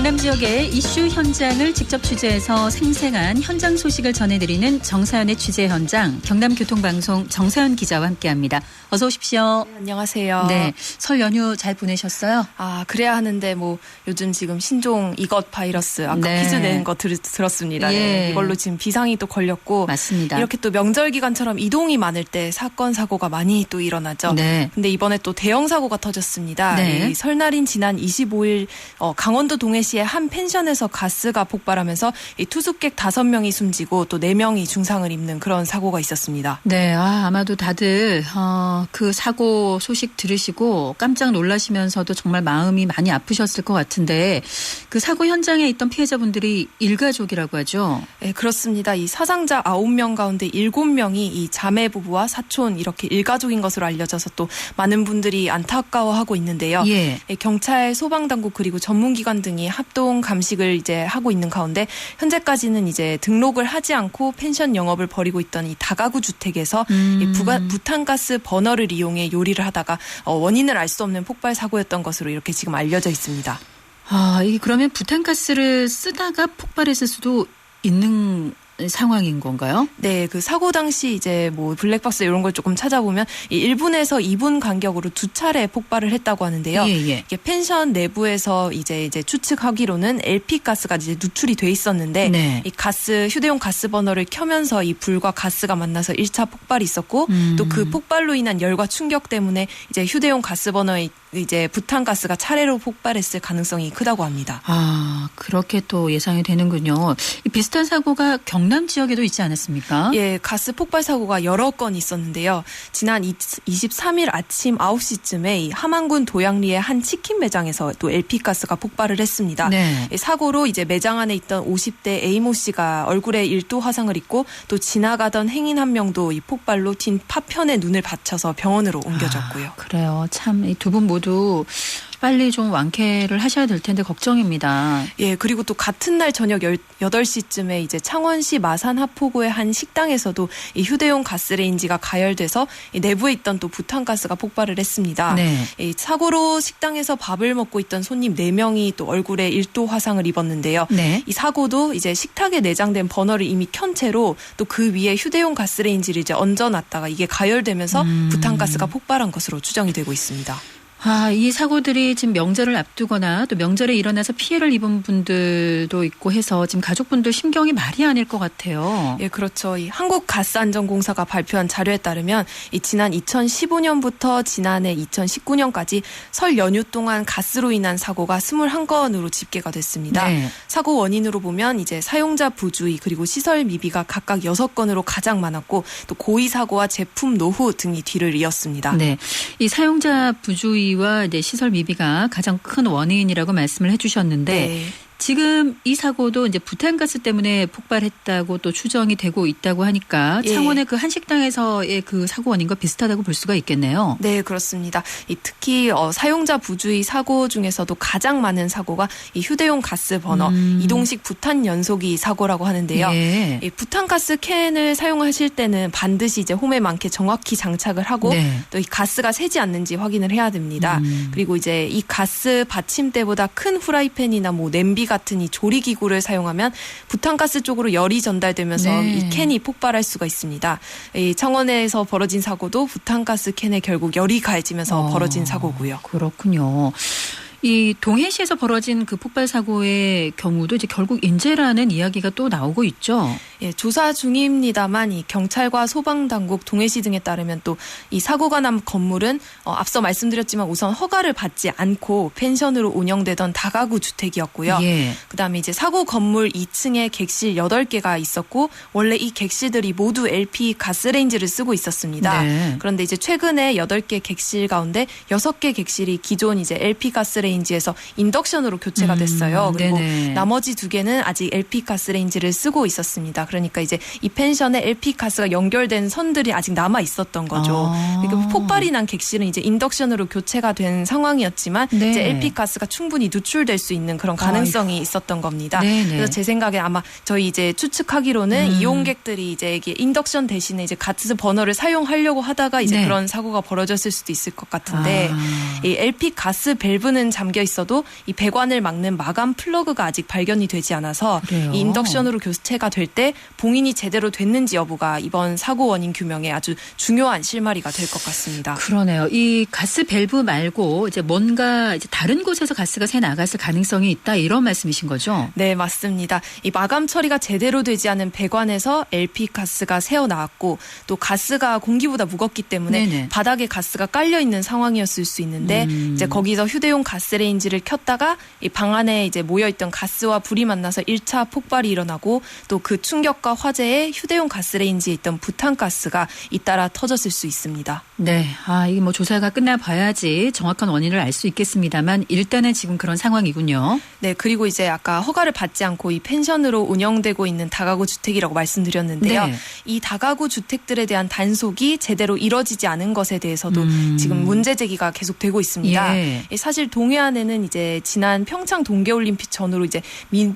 경남 지역의 이슈 현장을 직접 취재해서 생생한 현장 소식을 전해드리는 정사연의 취재 현장, 경남교통방송 정사연 기자와 함께합니다. 어서 오십시오. 네, 안녕하세요. 네, 설 연휴 잘 보내셨어요? 그래야 하는데 요즘 지금 신종 이것 바이러스 아까 퀴즈 내는 거 들었습니다. 예. 네, 이걸로 지금 비상이 또 걸렸고 맞습니다. 이렇게 또 명절 기간처럼 이동이 많을 때 사건 사고가 많이 또 일어나죠. 네. 근데 이번에 또 대형 사고가 터졌습니다. 네. 이 설날인 지난 25일 강원도 동해시의 한 펜션에서 가스가 폭발하면서 이 투숙객 5명이 숨지고 또 4명이 중상을 입는 그런 사고가 있었습니다. 네, 아마도 다들 그 사고 소식 들으시고 깜짝 놀라시면서도 정말 마음이 많이 아프셨을 것 같은데 그 사고 현장에 있던 피해자분들이 일가족이라고 하죠? 네, 그렇습니다. 이 사상자 9명 가운데 7명이 이 자매 부부와 사촌 이렇게 일가족인 것으로 알려져서 또 많은 분들이 안타까워하고 있는데요. 예. 경찰, 소방당국 그리고 전문기관 등이 합동 감식을 이제 하고 있는 가운데 현재까지는 이제 등록을 하지 않고 펜션 영업을 벌이고 있던 이 다가구 주택에서 이 부탄가스 버너를 이용해 요리를 하다가 원인을 알 수 없는 폭발 사고였던 것으로 이렇게 지금 알려져 있습니다. 이게 그러면 부탄가스를 쓰다가 폭발했을 수도 있는 상황인 건가요? 네, 그 사고 당시 이제 블랙박스 이런 걸 조금 찾아보면 1분에서 2분 간격으로 2차례 폭발을 했다고 하는데요. 예. 이게 펜션 내부에서 이제 추측하기로는 LP 가스가 이제 누출이 돼 있었는데 네. 이 휴대용 가스 버너를 켜면서 이 불과 가스가 만나서 1차 폭발이 있었고 또 그 폭발로 인한 열과 충격 때문에 이제 휴대용 가스 버너에 이제 부탄가스가 차례로 폭발했을 가능성이 크다고 합니다. 그렇게 또 예상이 되는군요. 이 비슷한 사고가 경남 지역에도 있지 않았습니까? 예, 가스 폭발 사고가 여러 건 있었는데요. 지난 23일 아침 9시쯤에 이 함안군 도양리의 한 치킨 매장에서 또 LP 가스가 폭발을 했습니다. 네. 사고로 이제 매장 안에 있던 50대 A모 씨가 얼굴에 1도 화상을 입고 또 지나가던 행인 한 명도 이 폭발로 튄 파편에 눈을 받쳐서 병원으로 옮겨졌고요. 그래요. 참 이 두 분 모두 빨리 좀 완쾌를 하셔야 될 텐데 걱정입니다. 예, 그리고 또 같은 날 저녁 8시쯤에 이제 창원시 마산 하포구의 한 식당에서도 이 휴대용 가스레인지가 가열돼서 이 내부에 있던 또 부탄가스가 폭발을 했습니다. 네. 이 사고로 식당에서 밥을 먹고 있던 손님 4명이 또 얼굴에 1도 화상을 입었는데요. 네. 이 사고도 이제 식탁에 내장된 버너를 이미 켠 채로 또 그 위에 휴대용 가스레인지를 이제 얹어놨다가 이게 가열되면서 부탄가스가 폭발한 것으로 추정이 되고 있습니다. 이 사고들이 지금 명절을 앞두거나 또 명절에 일어나서 피해를 입은 분들도 있고 해서 지금 가족분들 심경이 말이 아닐 것 같아요. 예, 그렇죠. 이 한국가스안전공사가 발표한 자료에 따르면 이 지난 2015년부터 지난해 2019년까지 설 연휴 동안 가스로 인한 사고가 21건으로 집계가 됐습니다. 네. 사고 원인으로 보면 이제 사용자 부주의 그리고 시설 미비가 각각 6건으로 가장 많았고 또 고의 사고와 제품 노후 등이 뒤를 이었습니다. 네. 이 사용자 부주의 와 시설 미비가 가장 큰 원인이라고 말씀을 해주셨는데 네. 지금 이 사고도 이제 부탄가스 때문에 폭발했다고 또 추정이 되고 있다고 하니까 창원의 그 한식당에서의 그 사고 원인과 비슷하다고 볼 수가 있겠네요. 네, 그렇습니다. 특히 사용자 부주의 사고 중에서도 가장 많은 사고가 이 휴대용 가스 버너 이동식 부탄 연소기 사고라고 하는데요. 예. 이 부탄가스 캔을 사용하실 때는 반드시 이제 홈에 많게 정확히 장착을 하고 또 이 가스가 새지 않는지 확인을 해야 됩니다. 그리고 이제 이 가스 받침대보다 큰 후라이팬이나 냄비 같은 이 조리기구를 사용하면 부탄가스 쪽으로 열이 전달되면서 이 캔이 폭발할 수가 있습니다. 이 창원에서 벌어진 사고도 부탄가스 캔에 결국 열이 가해지면서 벌어진 사고고요. 그렇군요. 이 동해시에서 벌어진 그 폭발 사고의 경우도 이제 결국 인재라는 이야기가 또 나오고 있죠. 예, 조사 중입니다만 이 경찰과 소방당국, 동해시 등에 따르면 또 이 사고가 난 건물은 앞서 말씀드렸지만 우선 허가를 받지 않고 펜션으로 운영되던 다가구 주택이었고요. 예. 그다음에 이제 사고 건물 2층에 객실 8개가 있었고 원래 이 객실들이 모두 LP 가스레인지를 쓰고 있었습니다. 네. 그런데 이제 최근에 8개 객실 가운데 6개 객실이 기존 이제 LP 가스레인지에서 인덕션으로 교체가 됐어요. 그리고 네네. 나머지 2개는 아직 LP 가스레인지를 쓰고 있었습니다. 그러니까 이제 이 펜션에 LP 가스가 연결된 선들이 아직 남아 있었던 거죠. 그러니까 폭발이 난 객실은 이제 인덕션으로 교체가 된 상황이었지만 네. 이제 LP 가스가 충분히 누출될 수 있는 그런 가능성이 있었던 겁니다. 네네. 그래서 제 생각에 아마 저희 이제 추측하기로는 이용객들이 이제 이게 인덕션 대신에 이제 가스 버너를 사용하려고 하다가 이제 네. 그런 사고가 벌어졌을 수도 있을 것 같은데 이 LP 가스 밸브는 잠겨 있어도 이 배관을 막는 마감 플러그가 아직 발견이 되지 않아서 그래요? 이 인덕션으로 교체가 될 때 봉인이 제대로 됐는지 여부가 이번 사고 원인 규명에 아주 중요한 실마리가 될 것 같습니다. 그러네요. 이 가스 밸브 말고 이제 뭔가 이제 다른 곳에서 가스가 새 나갔을 가능성이 있다 이런 말씀이신 거죠? 네, 맞습니다. 이 마감 처리가 제대로 되지 않은 배관에서 LP 가스가 새어 나왔고 또 가스가 공기보다 무겁기 때문에 네네. 바닥에 가스가 깔려 있는 상황이었을 수 있는데 이제 거기서 휴대용 가스레인지를 켰다가 이 방 안에 이제 모여 있던 가스와 불이 만나서 1차 폭발이 일어나고 또 그 충격과 화재에 휴대용 가스레인지에 있던 부탄가스가 잇따라 터졌을 수 있습니다. 네. 이게 뭐 조사가 끝나 봐야지 정확한 원인을 알 수 있겠습니다만 일단은 지금 그런 상황이군요. 네, 그리고 이제 아까 허가를 받지 않고 이 펜션으로 운영되고 있는 다가구 주택이라고 말씀드렸는데요. 네. 이 다가구 주택들에 대한 단속이 제대로 이루어지지 않은 것에 대해서도 지금 문제 제기가 계속되고 있습니다. 예. 사실 동해안에는 이제 지난 평창 동계올림픽 전후로 이제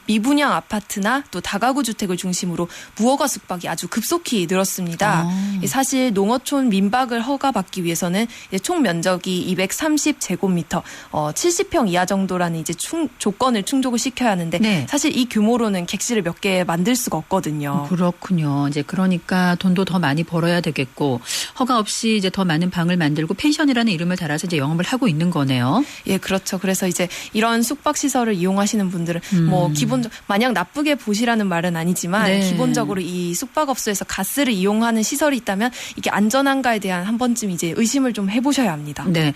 미분양 아파트나 또 다가구 주택을 중심으로 무허가 숙박이 아주 급속히 늘었습니다. 사실 농어촌 민박을 허가받기 위해서는 이제 총 면적이 230제곱미터, 70평 이하 정도라는 이제 조건을 충족을 시켜야 하는데 네. 사실 이 규모로는 객실을 몇 개 만들 수가 없거든요. 그렇군요. 이제 그러니까 돈도 더 많이 벌어야 되겠고 허가 없이 이제 더 많은 방을 만들고 펜션이라는 이름을 달아서 이제 영업을 하고 있는 거네요. 예, 그렇죠. 그래서 이제 이런 숙박 시설을 이용하시는 분들은 뭐 기본적으로 마냥 나쁘게 보시라는 말은 아니지만 네. 기본적으로 이 숙박업소에서 가스를 이용하는 시설이 있다면 이게 안전한가에 대한 한 번쯤 이제 의심을 좀 해보셔야 합니다. 네.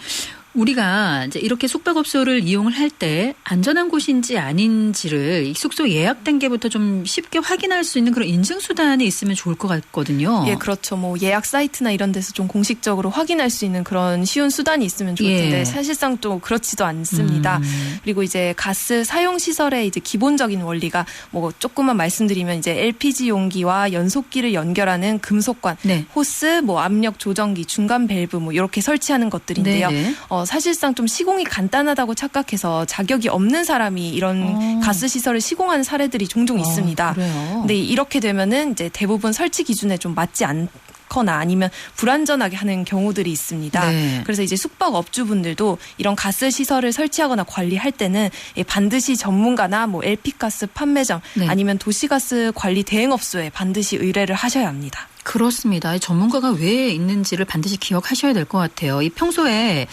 우리가 이제 이렇게 숙박업소를 이용을 할 때 안전한 곳인지 아닌지를 이 숙소 예약 단계부터 좀 쉽게 확인할 수 있는 그런 인증 수단이 있으면 좋을 것 같거든요. 예, 그렇죠. 뭐 예약 사이트나 이런 데서 좀 공식적으로 확인할 수 있는 그런 쉬운 수단이 있으면 좋을 텐데 예. 사실상 또 그렇지도 않습니다. 그리고 이제 가스 사용 시설의 이제 기본적인 원리가 뭐 조금만 말씀드리면 이제 LPG 용기와 연소기를 연결하는 금속관, 네. 호스, 뭐 압력 조정기, 중간 밸브 뭐 이렇게 설치하는 것들인데요. 네네. 사실상 좀 시공이 간단하다고 착각해서 자격이 없는 사람이 이런 가스 시설을 시공하는 사례들이 종종 있습니다. 그래요. 근데 이렇게 되면은 이제 대부분 설치 기준에 좀 맞지 않거나 아니면 불안전하게 하는 경우들이 있습니다. 네. 그래서 이제 숙박업주분들도 이런 가스 시설을 설치하거나 관리할 때는 반드시 전문가나 뭐 LP가스 판매점 네. 아니면 도시가스 관리 대행업소에 반드시 의뢰를 하셔야 합니다. 그렇습니다. 전문가가 왜 있는지를 반드시 기억하셔야 될 것 같아요. 이 평소에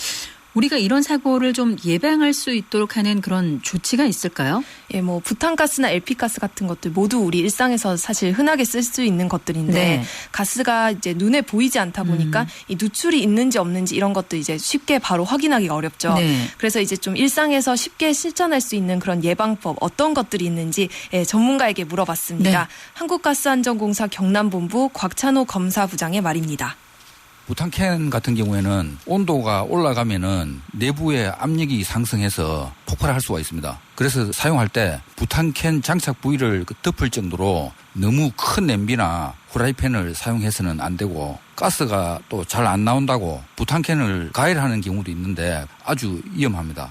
우리가 이런 사고를 좀 예방할 수 있도록 하는 그런 조치가 있을까요? 예, 뭐 부탄가스나 LP가스 같은 것들 모두 우리 일상에서 사실 흔하게 쓸 수 있는 것들인데 네. 가스가 이제 눈에 보이지 않다 보니까 이 누출이 있는지 없는지 이런 것도 이제 쉽게 바로 확인하기가 어렵죠. 네. 그래서 이제 좀 일상에서 쉽게 실천할 수 있는 그런 예방법 어떤 것들이 있는지 전문가에게 물어봤습니다. 네. 한국가스안전공사 경남본부 곽찬호 검사부장의 말입니다. 부탄캔 같은 경우에는 온도가 올라가면은 내부의 압력이 상승해서 폭발할 수가 있습니다. 그래서 사용할 때 부탄캔 장착 부위를 덮을 정도로 너무 큰 냄비나 후라이팬을 사용해서는 안 되고 가스가 또 잘 안 나온다고 부탄캔을 가열하는 경우도 있는데 아주 위험합니다.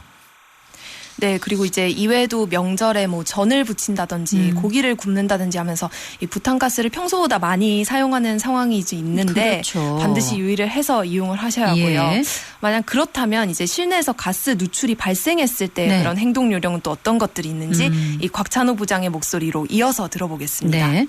네, 그리고 이제 이외에도 명절에 뭐 전을 부친다든지 고기를 굽는다든지 하면서 이 부탄가스를 평소보다 많이 사용하는 상황이 이제 있는데 그렇죠. 반드시 유의를 해서 이용을 하셔야 하고요. 예. 만약 그렇다면 이제 실내에서 가스 누출이 발생했을 때 네. 그런 행동 요령은 또 어떤 것들이 있는지 이 곽찬호 부장의 목소리로 이어서 들어보겠습니다. 네.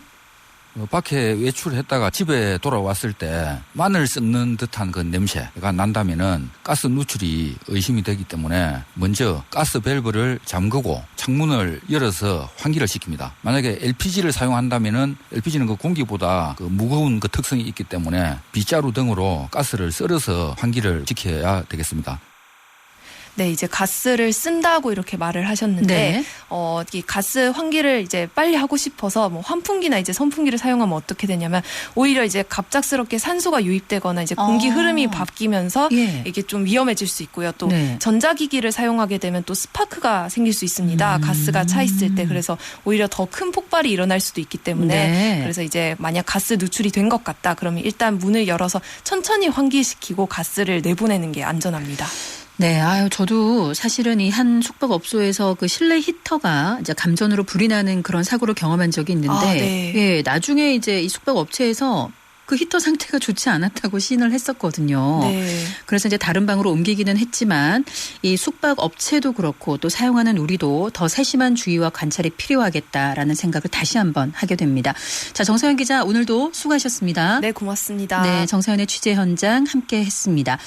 밖에 외출했다가 집에 돌아왔을 때 마늘 썩는 듯한 그 냄새가 난다면은 가스 누출이 의심이 되기 때문에 먼저 가스 밸브를 잠그고 창문을 열어서 환기를 시킵니다. 만약에 LPG를 사용한다면은 LPG는 그 공기보다 그 무거운 그 특성이 있기 때문에 빗자루 등으로 가스를 썰어서 환기를 시켜야 되겠습니다. 네, 이제 가스를 쓴다고 이렇게 말을 하셨는데, 네. 이 가스 환기를 이제 빨리 하고 싶어서 뭐 환풍기나 이제 선풍기를 사용하면 어떻게 되냐면, 오히려 이제 갑작스럽게 산소가 유입되거나 이제 공기 흐름이 바뀌면서 예. 이게 좀 위험해질 수 있고요. 또 네. 전자기기를 사용하게 되면 또 스파크가 생길 수 있습니다. 가스가 차 있을 때. 그래서 오히려 더 큰 폭발이 일어날 수도 있기 때문에, 네. 그래서 이제 만약 가스 누출이 된 것 같다, 그러면 일단 문을 열어서 천천히 환기시키고 가스를 내보내는 게 안전합니다. 네, 저도 사실은 이 한 숙박업소에서 그 실내 히터가 이제 감전으로 불이 나는 그런 사고를 경험한 적이 있는데, 네. 예, 나중에 이제 이 숙박업체에서 그 히터 상태가 좋지 않았다고 시인을 했었거든요. 네. 그래서 이제 다른 방으로 옮기기는 했지만 이 숙박업체도 그렇고 또 사용하는 우리도 더 세심한 주의와 관찰이 필요하겠다라는 생각을 다시 한번 하게 됩니다. 자, 정서연 기자 오늘도 수고하셨습니다. 네, 고맙습니다. 네, 정서연의 취재 현장 함께 했습니다.